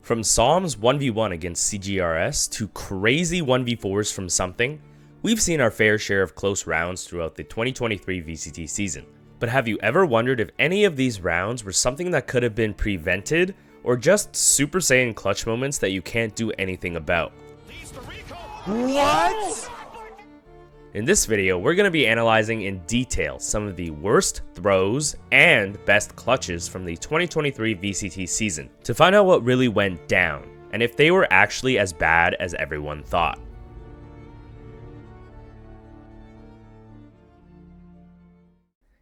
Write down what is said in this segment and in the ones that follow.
From Psalm's 1v1 against CGRS to crazy 1v4s from something, we've seen our fair share of close rounds throughout the 2023 VCT season. But have you ever wondered if any of these rounds were something that could have been prevented, or just Super Saiyan clutch moments that you can't do anything about? What? In this video, we're going to be analyzing in detail some of the worst throws and best clutches from the 2023 VCT season to find out what really went down and if they were actually as bad as everyone thought.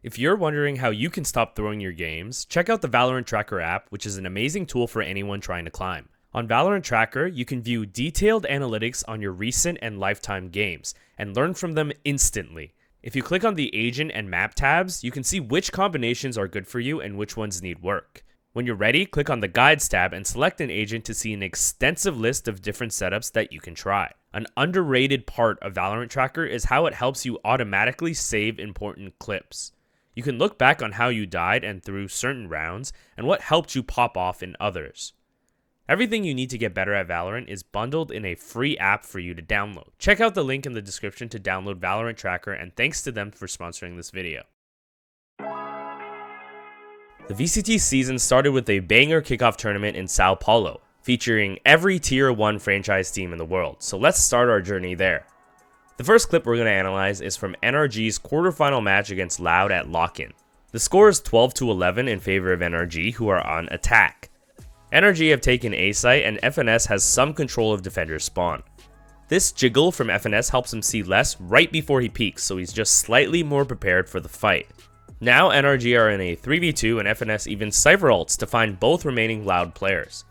If you're wondering how you can stop throwing your games, check out the Valorant Tracker app, which is an amazing tool for anyone trying to climb. On Valorant Tracker, you can view detailed analytics on your recent and lifetime games, and learn from them instantly. If you click on the agent and map tabs, you can see which combinations are good for you and which ones need work. When you're ready, click on the Guides tab and select an agent to see an extensive list of different setups that you can try. An underrated part of Valorant Tracker is how it helps you automatically save important clips. You can look back on how you died and through certain rounds, and what helped you pop off in others. Everything you need to get better at Valorant is bundled in a free app for you to download. Check out the link in the description to download Valorant Tracker, and thanks to them for sponsoring this video. The VCT season started with a banger kickoff tournament in Sao Paulo, featuring every Tier 1 franchise team in the world, so let's start our journey there. The first clip we're going to analyze is from NRG's quarterfinal match against LOUD at Lock-In. The score is 12-11 in favor of NRG, who are on attack. NRG have taken A site, and FNS has some control of defender's spawn. This jiggle from FNS helps him see less right before he peeks, so he's just slightly more prepared for the fight. Now NRG are in a 3v2, and FNS even cypher ults to find both remaining LOUD players.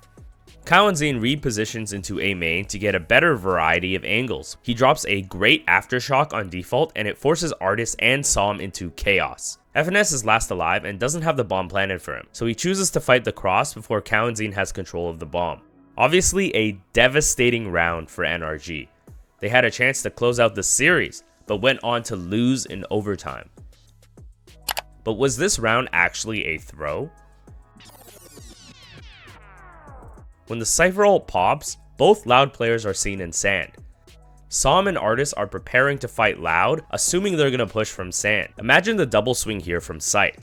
Kawanzin repositions into A main to get a better variety of angles. He drops a great aftershock on default, and it forces Artis and Psalm into chaos. FNS is last alive and doesn't have the bomb planted for him, so he chooses to fight the cross before Kawanzin has control of the bomb. Obviously a devastating round for NRG. They had a chance to close out the series, but went on to lose in overtime. But was this round actually a throw? When the cypher ult pops, both LOUD players are seen in sand. Psalm and Artis are preparing to fight LOUD, assuming they're going to push from sand. Imagine the double swing here from sight.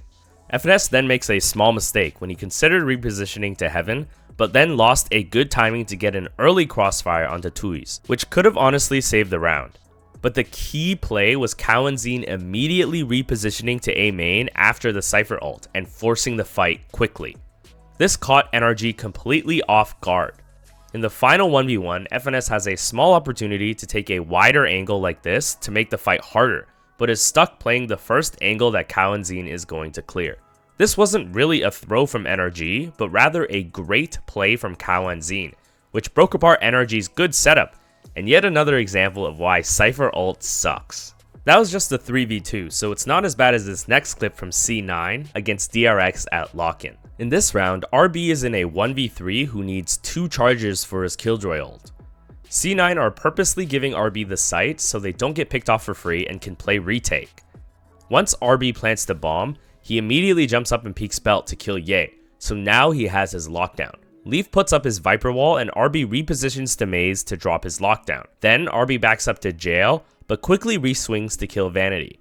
FNS then makes a small mistake when he considered repositioning to heaven, but then lost a good timing to get an early crossfire onto Tuis, which could have honestly saved the round. But the key play was Kawanzin immediately repositioning to A main after the cypher ult and forcing the fight quickly. This caught NRG completely off guard. In the final 1v1, FNS has a small opportunity to take a wider angle like this to make the fight harder, but is stuck playing the first angle that Kawanzin is going to clear. This wasn't really a throw from NRG, but rather a great play from Kawanzin, which broke apart NRG's good setup, and yet another example of why cypher ult sucks. That was just a 3v2, so it's not as bad as this next clip from C9 against PRX at Lock-In. In this round, RB is in a 1v3 who needs 2 charges for his Killjoy ult. C9 are purposely giving RB the site so they don't get picked off for free and can play retake. Once RB plants the bomb, he immediately jumps up and peeks belt to kill Ye, so now he has his lockdown. Leaf puts up his Viper wall and RB repositions to Maze to drop his lockdown. Then RB backs up to jail, but quickly re-swings to kill Vanity.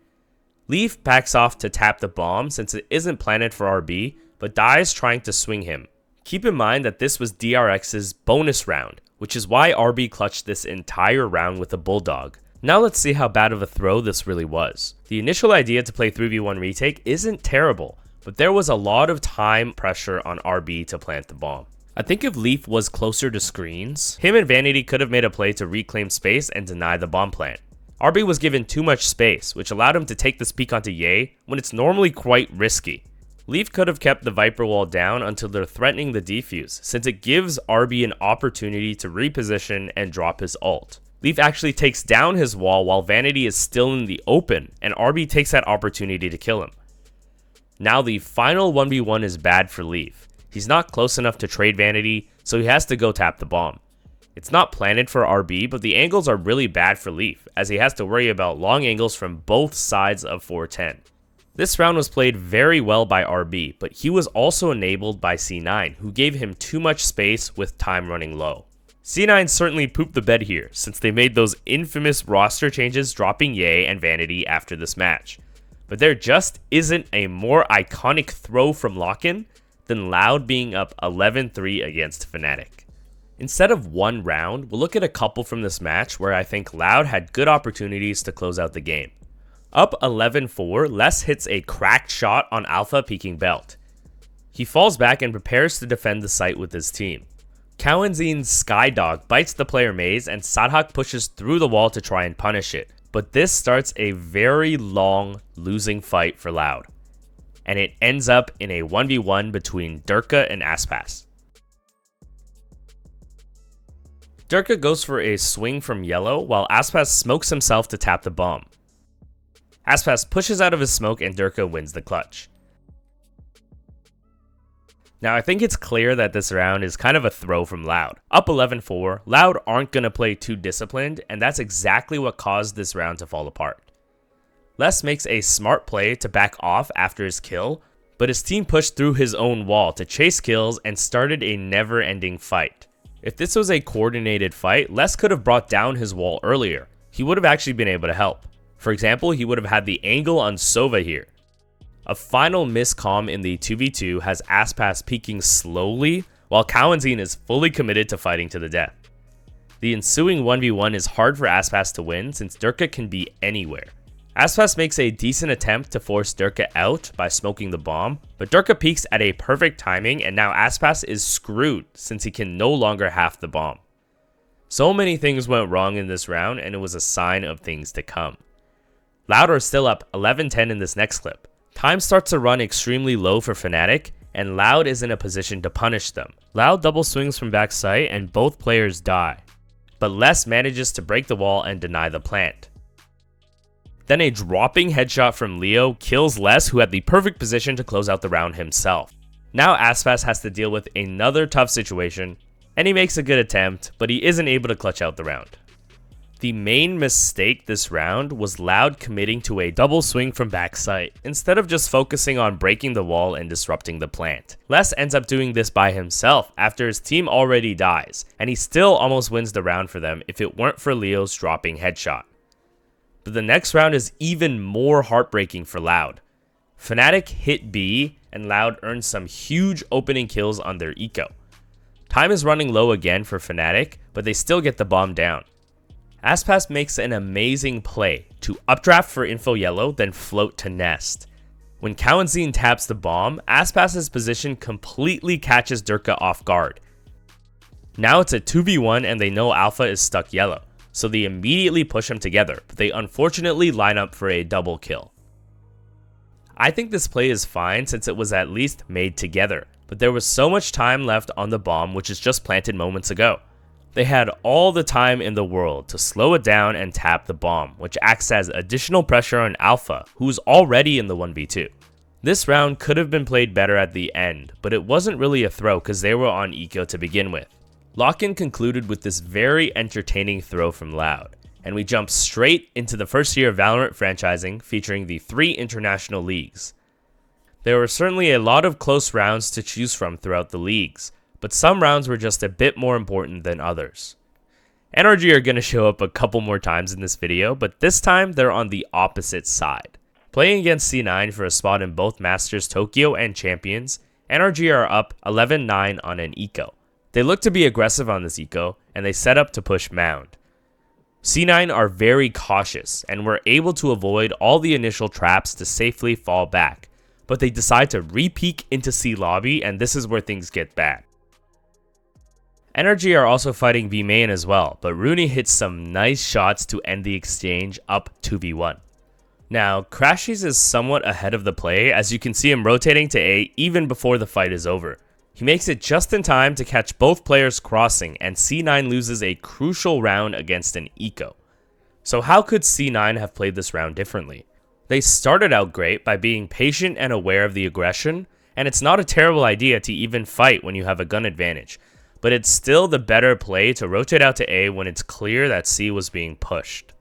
Leaf backs off to tap the bomb since it isn't planted for RB, but dies trying to swing him. Keep in mind that this was DRX's bonus round, which is why RB clutched this entire round with a Bulldog. Now let's see how bad of a throw this really was. The initial idea to play 3v1 retake isn't terrible, but there was a lot of time pressure on RB to plant the bomb. I think if Leaf was closer to screens, him and Vanity could have made a play to reclaim space and deny the bomb plant. RB was given too much space, which allowed him to take this peek onto Ye when it's normally quite risky. Leaf could have kept the Viper wall down until they're threatening the defuse, since it gives RB an opportunity to reposition and drop his ult. Leaf actually takes down his wall while Vanity is still in the open, and RB takes that opportunity to kill him. Now the final 1v1 is bad for Leaf. He's not close enough to trade Vanity, so he has to go tap the bomb. It's not planted for RB, but the angles are really bad for Leaf, as he has to worry about long angles from both sides of 410. This round was played very well by RB, but he was also enabled by C9, who gave him too much space with time running low. C9 certainly pooped the bed here, since they made those infamous roster changes dropping Ye and Vanity after this match. But there just isn't a more iconic throw from Lock-in than LOUD being up 11-3 against FNATIC. Instead of one round, we'll look at a couple from this match where I think LOUD had good opportunities to close out the game. Up 11-4, Les hits a cracked shot on Alpha peeking belt. He falls back and prepares to defend the site with his team. Kawenzin's Skydog bites the player Maze and Saadhak pushes through the wall to try and punish it, but this starts a very long losing fight for LOUD, and it ends up in a 1v1 between Durka and Aspas. Durka goes for a swing from yellow while Aspas smokes himself to tap the bomb. Aspas pushes out of his smoke and Durka wins the clutch. Now I think it's clear that this round is kind of a throw from LOUD. Up 11-4, LOUD aren't going to play too disciplined, and that's exactly what caused this round to fall apart. Les makes a smart play to back off after his kill, but his team pushed through his own wall to chase kills and started a never-ending fight. If this was a coordinated fight, Les could have brought down his wall earlier. He would have actually been able to help. For example, he would have had the angle on Sova here. A final miscomm in the 2v2 has Aspas peeking slowly, while Kawenzin is fully committed to fighting to the death. The ensuing 1v1 is hard for Aspas to win since Durka can be anywhere. Aspas makes a decent attempt to force Durka out by smoking the bomb, but Durka peeks at a perfect timing and now Aspas is screwed since he can no longer half the bomb. So many things went wrong in this round and it was a sign of things to come. LOUD are still up 11-10 in this next clip. Time starts to run extremely low for FNATIC, and LOUD is in a position to punish them. LOUD double swings from back sight and both players die, but Les manages to break the wall and deny the plant. Then a dropping headshot from Leo kills Les, who had the perfect position to close out the round himself. Now Aspas has to deal with another tough situation, and he makes a good attempt, but he isn't able to clutch out the round. The main mistake this round was LOUD committing to a double swing from backside, instead of just focusing on breaking the wall and disrupting the plant. Les ends up doing this by himself after his team already dies, and he still almost wins the round for them if it weren't for Leo's dropping headshot. But the next round is even more heartbreaking for LOUD. FNATIC hit B, and LOUD earns some huge opening kills on their eco. Time is running low again for FNATIC, but they still get the bomb down. Aspas makes an amazing play to updraft for info yellow, then float to nest. When Kawenzin taps the bomb, Aspas's position completely catches Durka off guard. Now it's a 2v1 and they know Alpha is stuck yellow, so they immediately push them together, but they unfortunately line up for a double kill. I think this play is fine since it was at least made together, but there was so much time left on the bomb which is just planted moments ago. They had all the time in the world to slow it down and tap the bomb, which acts as additional pressure on Alpha, who's already in the 1v2. This round could have been played better at the end, but it wasn't really a throw because they were on eco to begin with. Lock-in concluded with this very entertaining throw from LOUD, and we jump straight into the first year of Valorant franchising featuring the 3 international leagues. There were certainly a lot of close rounds to choose from throughout the leagues, but some rounds were just a bit more important than others. NRG are going to show up a couple more times in this video, but this time they're on the opposite side. Playing against C9 for a spot in both Masters Tokyo and Champions, NRG are up 11-9 on an eco. They look to be aggressive on this eco, and they set up to push Mound. C9 are very cautious, and were able to avoid all the initial traps to safely fall back, but they decide to re-peek into C lobby, and this is where things get bad. NRG are also fighting B main as well, but Rooney hits some nice shots to end the exchange up 2v1. Now, Crashies is somewhat ahead of the play as you can see him rotating to A even before the fight is over. He makes it just in time to catch both players crossing and C9 loses a crucial round against an eco. So how could C9 have played this round differently? They started out great by being patient and aware of the aggression, and it's not a terrible idea to even fight when you have a gun advantage. But it's still the better play to rotate out to A when it's clear that C was being pushed.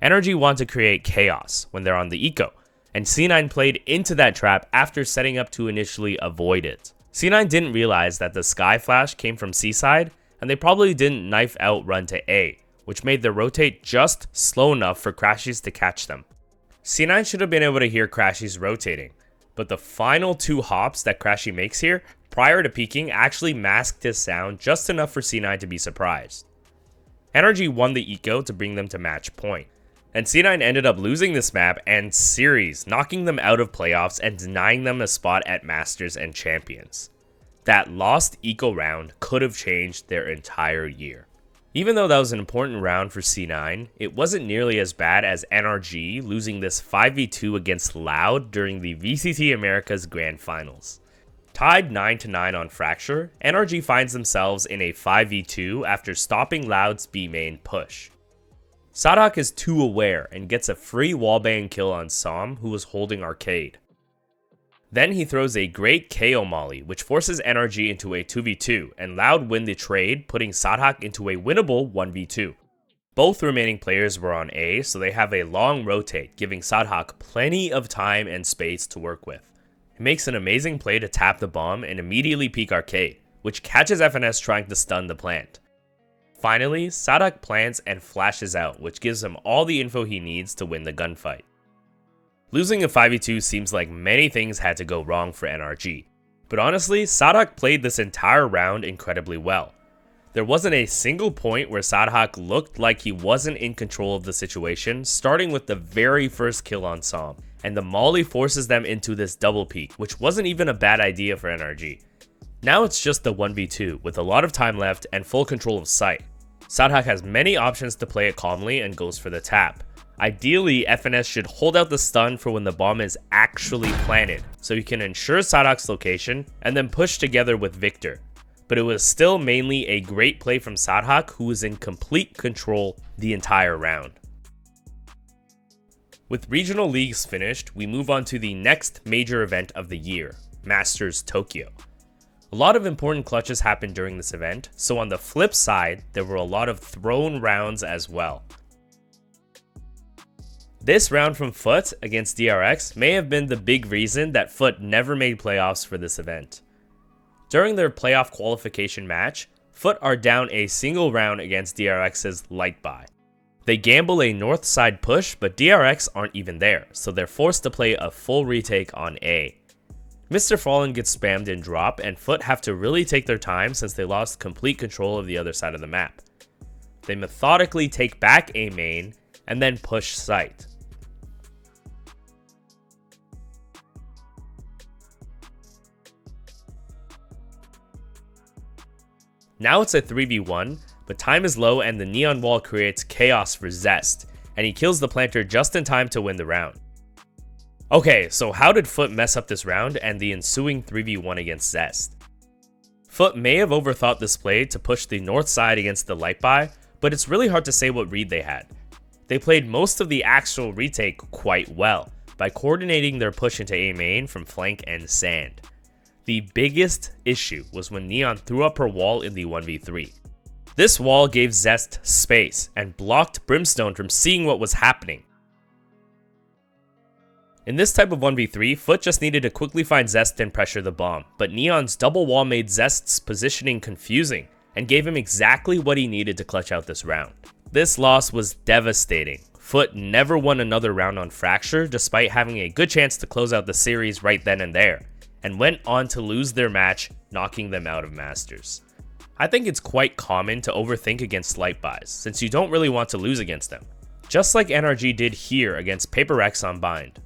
NRG want to create chaos when they're on the eco, and C9 played into that trap after setting up to initially avoid it. C9 didn't realize that the Sky Flash came from C side, and they probably didn't knife out run to A, which made their rotate just slow enough for Crashies to catch them. C9 should have been able to hear Crashies rotating, but the final 2 hops that Crashy makes here, prior to peeking, actually masked his sound just enough for C9 to be surprised. NRG won the eco to bring them to match point, and C9 ended up losing this map and series, knocking them out of playoffs and denying them a spot at Masters and Champions. That lost eco round could have changed their entire year. Even though that was an important round for C9, it wasn't nearly as bad as NRG losing this 5v2 against LOUD during the VCT Americas Grand Finals. Tied 9-9 on Fracture, NRG finds themselves in a 5v2 after stopping LOUD's B main push. Saadhak is too aware and gets a free wallbang kill on Som, who was holding Arcade. Then he throws a great KO molly, which forces NRG into a 2v2, and LOUD win the trade, putting Saadhak into a winnable 1v2. Both remaining players were on A, so they have a long rotate, giving Saadhak plenty of time and space to work with. He makes an amazing play to tap the bomb and immediately peek Arcade, which catches FNS trying to stun the plant. Finally, Saadhak plants and flashes out, which gives him all the info he needs to win the gunfight. Losing a 5v2 seems like many things had to go wrong for NRG, but honestly, Saadhak played this entire round incredibly well. There wasn't a single point where Saadhak looked like he wasn't in control of the situation, starting with the very first kill on Som, and the molly forces them into this double peek, which wasn't even a bad idea for NRG. Now it's just the 1v2 with a lot of time left and full control of sight. Saadhak has many options to play it calmly and goes for the tap. Ideally, FNS should hold out the stun for when the bomb is actually planted, so you can ensure Saadhak's location and then push together with Victor. But it was still mainly a great play from Saadhak, who was in complete control the entire round. With regional leagues finished, we move on to the next major event of the year, Masters Tokyo. A lot of important clutches happened during this event, so on the flip side, there were a lot of thrown rounds as well. This round from FUT against DRX may have been the big reason that FUT never made playoffs for this event. During their playoff qualification match, FUT are down a single round against DRX's Light Buy. They gamble a north side push, but DRX aren't even there, so they're forced to play a full retake on A. Mr. Fallen gets spammed in drop, and FUT have to really take their time since they lost complete control of the other side of the map. They methodically take back A main, and then push site. Now it's a 3v1, but time is low and the neon wall creates chaos for Zest, and he kills the planter just in time to win the round. Okay, so how did FUT mess up this round and the ensuing 3v1 against Zest? FUT may have overthought this play to push the north side against the Light Buy, but it's really hard to say what read they had. They played most of the actual retake quite well, by coordinating their push into A main from flank and sand. The biggest issue was when Neon threw up her wall in the 1v3. This wall gave Zest space and blocked Brimstone from seeing what was happening. In this type of 1v3, FUT just needed to quickly find Zest and pressure the bomb, but Neon's double wall made Zest's positioning confusing and gave him exactly what he needed to clutch out this round. This loss was devastating. FUT never won another round on Fracture despite having a good chance to close out the series right then and there, and went on to lose their match, knocking them out of Masters. I think it's quite common to overthink against Light Buys, since you don't really want to lose against them, just like NRG did here against PRX on Bind.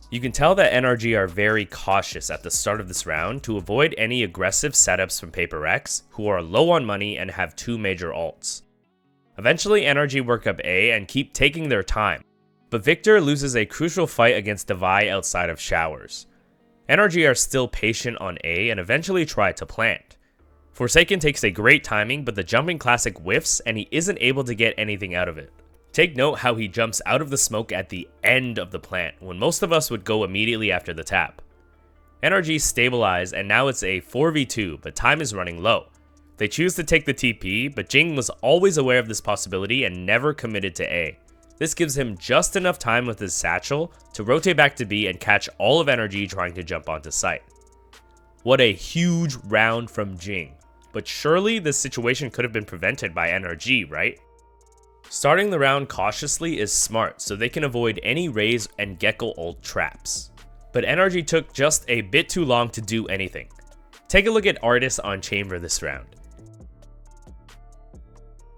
You can tell that NRG are very cautious at the start of this round to avoid any aggressive setups from PRX, who are low on money and have 2 major ults. Eventually NRG work up A and keep taking their time, but Victor loses a crucial fight against Devi outside of Showers. NRG are still patient on A and eventually try to plant. Forsaken takes a great timing, but the jumping classic whiffs and he isn't able to get anything out of it. Take note how he jumps out of the smoke at the end of the plant, when most of us would go immediately after the tap. NRG stabilize and now it's a 4v2, but time is running low. They choose to take the TP, but Jingg was always aware of this possibility and never committed to A. This gives him just enough time with his satchel to rotate back to B and catch all of NRG trying to jump onto site. What a huge round from Jingg, but surely this situation could have been prevented by NRG, right? Starting the round cautiously is smart so they can avoid any Raze and Gecko ult traps. But NRG took just a bit too long to do anything. Take a look at Artis on Chamber this round.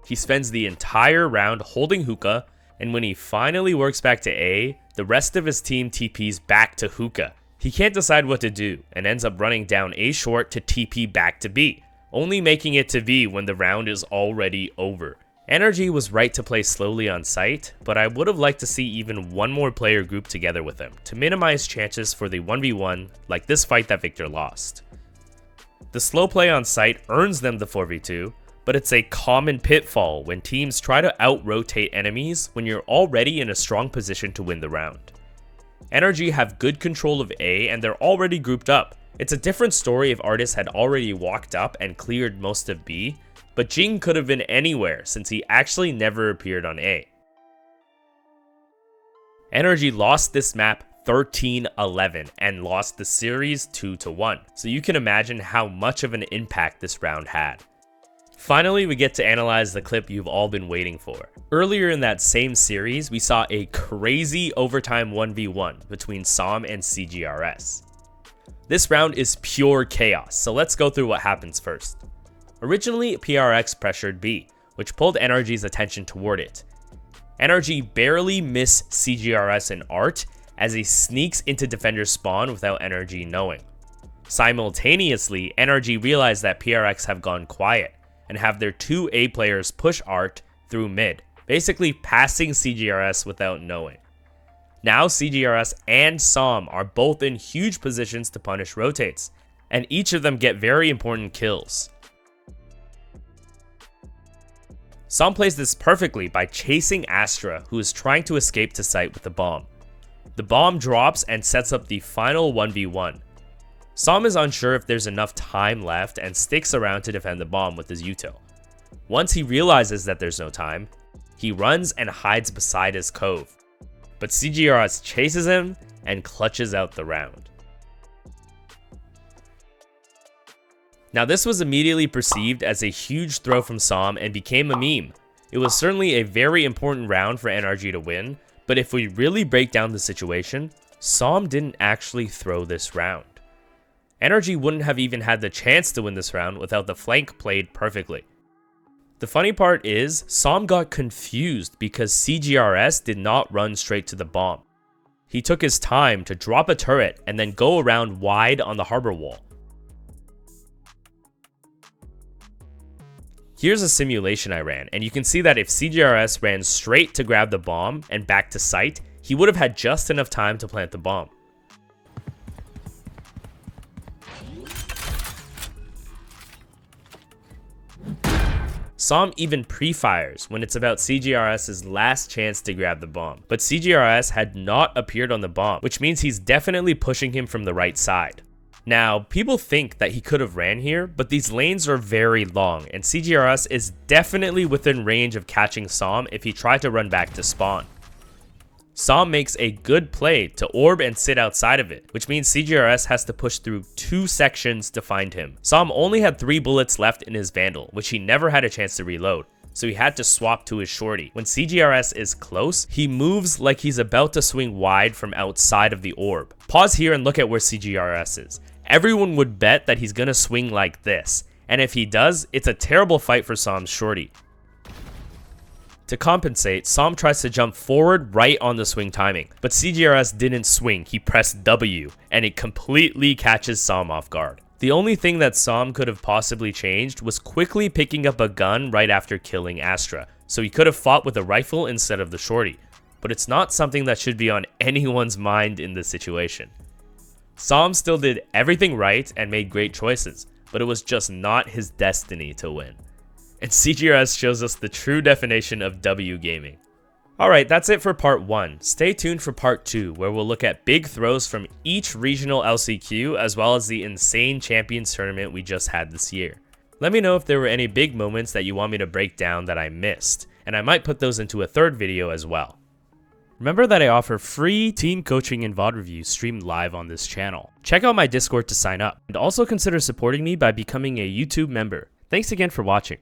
He spends the entire round holding hookah, and when he finally works back to A, the rest of his team TPs back to hookah. He can't decide what to do and ends up running down A short to TP back to B, only making it to V when the round is already over. NRG was right to play slowly on site, but I would have liked to see even one more player group together with him to minimize chances for the 1v1 like this fight that Victor lost. The slow play on site earns them the 4v2, but it's a common pitfall when teams try to out-rotate enemies when you're already in a strong position to win the round. NRG have good control of A and they're already grouped up. It's a different story if Artis had already walked up and cleared most of B, but Jingg could have been anywhere since he actually never appeared on A. NRG lost this map 13-11 and lost the series 2-1, so you can imagine how much of an impact this round had. Finally, we get to analyze the clip you've all been waiting for. Earlier in that same series, we saw a crazy overtime 1v1 between SOM and CGRS. This round is pure chaos, so let's go through what happens first. Originally, PRX pressured B, which pulled NRG's attention toward it. NRG barely missed CGRS and Art as he sneaks into defender's spawn without NRG knowing. Simultaneously, NRG realized that PRX have gone quiet and have their two A players push Art through mid, basically passing CGRS without knowing. Now CGRS and SOM are both in huge positions to punish rotates, and each of them get very important kills. SOM plays this perfectly by chasing Astra, who is trying to escape to site with the bomb. The bomb drops and sets up the final 1v1. SOM is unsure if there's enough time left and sticks around to defend the bomb with his util. Once he realizes that there's no time, he runs and hides beside his cove. But CGRS chases him and clutches out the round. Now this was immediately perceived as a huge throw from SOM and became a meme. It was certainly a very important round for NRG to win, but if we really break down the situation, SOM didn't actually throw this round. NRG wouldn't have even had the chance to win this round without the flank played perfectly. The funny part is, SOM got confused because CGRS did not run straight to the bomb. He took his time to drop a turret and then go around wide on the harbor wall. Here's a simulation I ran, and you can see that if CGRS ran straight to grab the bomb and back to site, he would have had just enough time to plant the bomb. SOM even pre-fires when it's about CGRS's last chance to grab the bomb, but CGRS had not appeared on the bomb, which means he's definitely pushing him from the right side. Now, people think that he could have ran here, but these lanes are very long, and CGRS is definitely within range of catching SOM if he tried to run back to spawn. SOM makes a good play to orb and sit outside of it, which means CGRS has to push through 2 sections to find him. SOM only had 3 bullets left in his Vandal, which he never had a chance to reload, so he had to swap to his shorty. When CGRS is close, he moves like he's about to swing wide from outside of the orb. Pause here and look at where CGRS is. Everyone would bet that he's gonna swing like this, and if he does, it's a terrible fight for SOM's shorty. To compensate, SOM tries to jump forward right on the swing timing, but CGRS didn't swing, he pressed W, and it completely catches SOM off guard. The only thing that SOM could have possibly changed was quickly picking up a gun right after killing Astra, so he could have fought with a rifle instead of the shorty, but it's not something that should be on anyone's mind in this situation. SOM still did everything right and made great choices, but it was just not his destiny to win. And CGRS shows us the true definition of W gaming. Alright, that's it for part 1. Stay tuned for part 2, where we'll look at big throws from each regional LCQ as well as the insane Champions tournament we just had this year. Let me know if there were any big moments that you want me to break down that I missed, and I might put those into a third video as well. Remember that I offer free team coaching and VOD reviews streamed live on this channel. Check out my Discord to sign up, and also consider supporting me by becoming a YouTube member. Thanks again for watching.